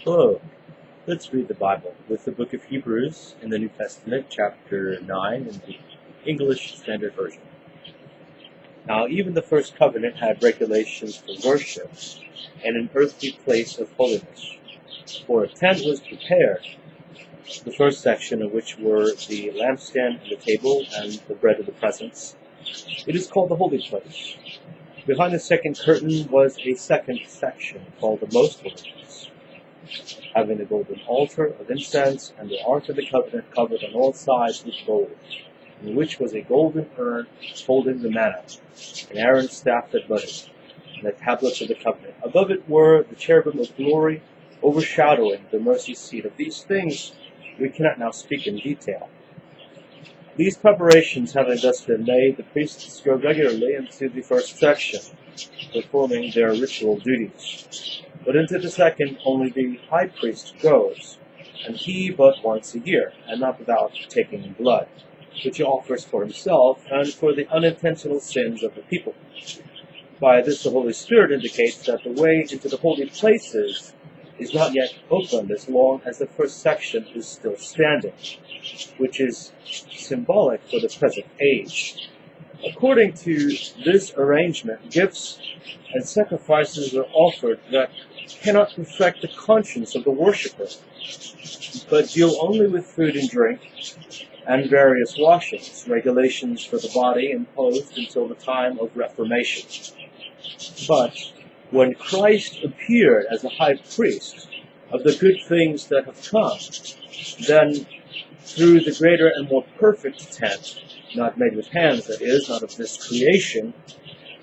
Hello, let's read the Bible with the book of Hebrews in the New Testament, chapter 9 in the English Standard Version. Now, even the first covenant had regulations for worship and an earthly place of holiness. For a tent was prepared, the first section of which were the lampstand and the table and the bread of the presence. It is called the holy place. Behind the second curtain was a second section called the most holy place, having a golden altar of incense, and the ark of the covenant covered on all sides with gold, in which was a golden urn holding the manna, and Aaron's staff that budded, and the tablets of the covenant. Above it were the cherubim of glory, overshadowing the mercy seat. Of these things we cannot now speak in detail. These preparations having thus been made, the priests go regularly into the first section, performing their ritual duties. But into the second only the high priest goes, and he but once a year, and not without taking blood, which he offers for himself and for the unintentional sins of the people. By this the Holy Spirit indicates that the way into the holy places is not yet opened as long as the first section is still standing, which is symbolic for the present age. According to this arrangement, gifts and sacrifices are offered that cannot perfect the conscience of the worshipper, but deal only with food and drink and various washings, regulations for the body imposed until the time of Reformation. But when Christ appeared as a high priest of the good things that have come, then through the greater and more perfect tent, not made with hands, that is, not of this creation,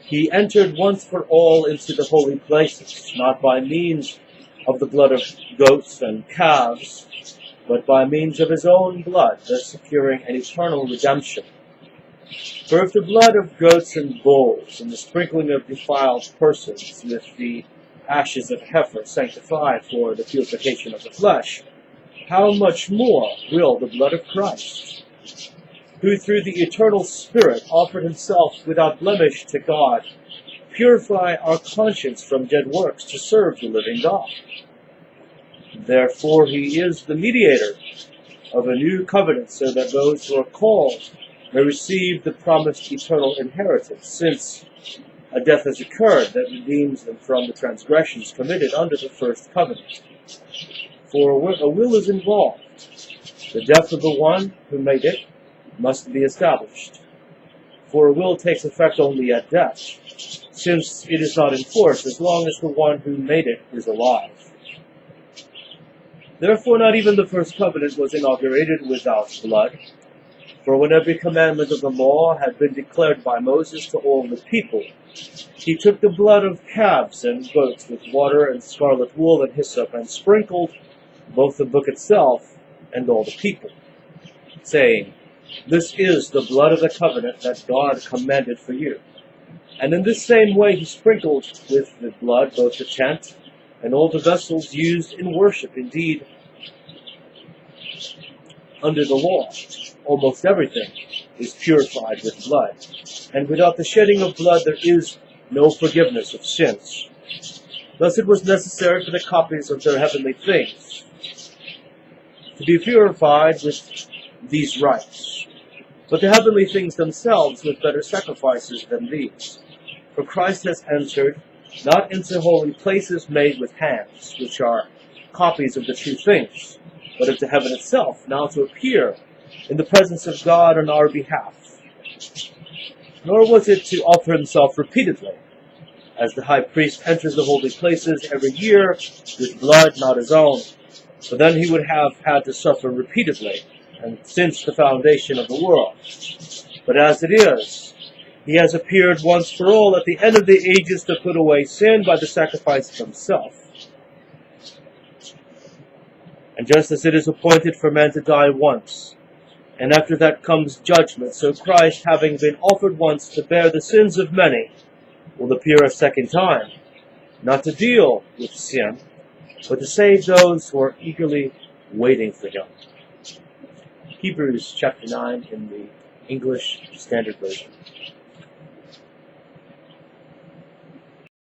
he entered once for all into the holy places, not by means of the blood of goats and calves, but by means of his own blood, thus securing an eternal redemption. For if the blood of goats and bulls and the sprinkling of defiled persons with the ashes of heifer sanctify for the purification of the flesh, how much more will the blood of Christ, who through the eternal Spirit offered himself without blemish to God, purify our conscience from dead works to serve the living God? Therefore he is the mediator of a new covenant, so that those who are called may receive the promised eternal inheritance, since a death has occurred that redeems them from the transgressions committed under the first covenant. For a will is involved. The death of the one who made it must be established. For a will takes effect only at death, since it is not in force as long as the one who made it is alive. Therefore not even the first covenant was inaugurated without blood. For when every commandment of the law had been declared by Moses to all the people, he took the blood of calves and goats with water and scarlet wool and hyssop, and sprinkled both the book itself and all the people, saying, "This is the blood of the covenant that God commanded for you." And in this same way he sprinkled with the blood both the tent and all the vessels used in worship. Indeed, under the law, almost everything is purified with blood, and without the shedding of blood there is no forgiveness of sins. Thus it was necessary for the copies of their heavenly things to be purified with these rites, but the heavenly things themselves with better sacrifices than these. For Christ has entered not into holy places made with hands, which are copies of the true things, but into heaven itself, now to appear in the presence of God on our behalf. Nor was it to offer himself repeatedly, as the high priest enters the holy places every year with blood not his own, for then he would have had to suffer repeatedly, and since the foundation of the world. But as it is, he has appeared once for all at the end of the ages to put away sin by the sacrifice of himself. And just as it is appointed for man to die once, and after that comes judgment, so Christ, having been offered once to bear the sins of many, will appear a second time, not to deal with sin, but to save those who are eagerly waiting for him. Hebrews chapter 9 in the English Standard Version.